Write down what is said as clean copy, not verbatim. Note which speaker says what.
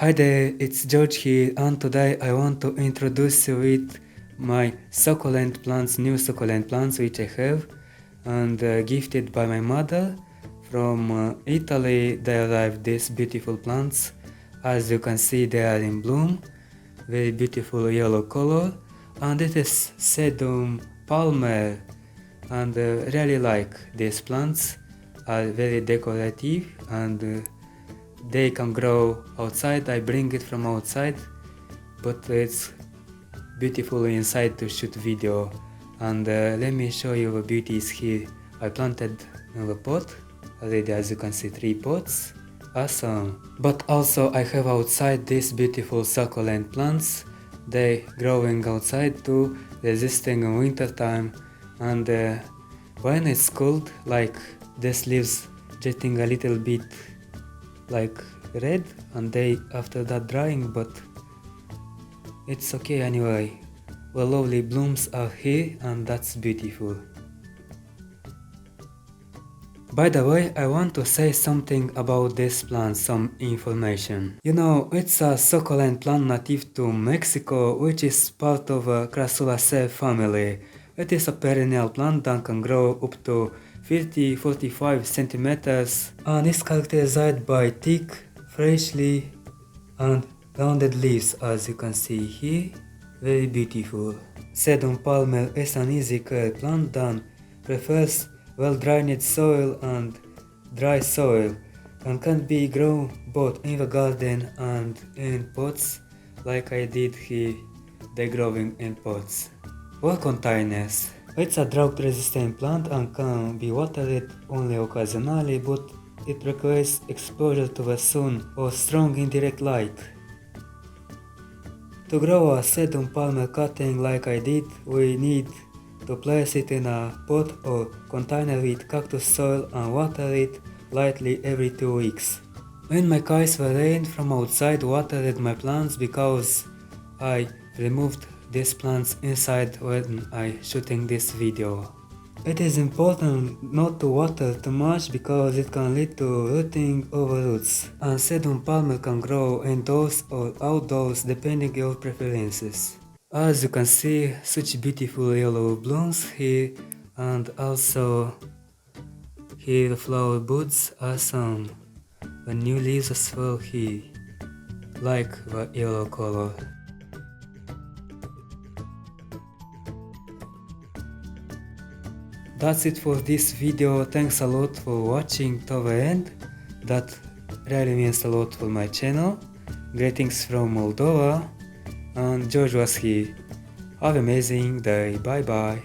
Speaker 1: Hi there, it's George here, and today I want to introduce you with my succulent plants, new succulent plants which I have and gifted by my mother from Italy. They arrived these beautiful plants. As you can see, they are in bloom, very beautiful yellow color, and it is Sedum Palmer, and really like these plants, are very decorative and they can grow outside. I bring it from outside, but it's beautiful inside to shoot video. And let me show you the beauties here. I planted in the pot already, as you can see, 3 pots. Awesome. But also I have outside these beautiful succulent plants. They growing outside too, resisting in winter time, and when it's cold, like this leaves getting a little bit like red and they after that drying, but it's okay anyway. The lovely blooms are here and that's beautiful. By the way, I want to say something about this plant, some information. You know, it's a succulent plant native to Mexico, which is part of a Crassulaceae family. It is a perennial plant that can grow up to 30-45 centimeters and is characterized by thick, freshly and rounded leaves, as you can see here. Very beautiful. Sedum Palmer is an easy care plant that prefers well-drained soil and dry soil and can be grown both in the garden and in pots, like I did here. They growing in pots. Or containers. It's a drought-resistant plant and can be watered only occasionally, but it requires exposure to the sun or strong indirect light. To grow a Sedum Palmer cutting like I did, we need to place it in a pot or container with cactus soil and water it lightly every 2 weeks. When my guys were rain from outside, watered my plants because I removed these plants inside when I shooting this video. It is important not to water too much because it can lead to rooting over roots, and Sedum Palmer can grow indoors or outdoors depending on your preferences. As you can see, such beautiful yellow blooms here, and also here the flower buds are some. The new leaves as well here, like the yellow color. That's it for this video. Thanks a lot for watching to the end. That really means a lot for my channel. Greetings from Moldova, and George was here. Have an amazing day. Bye bye.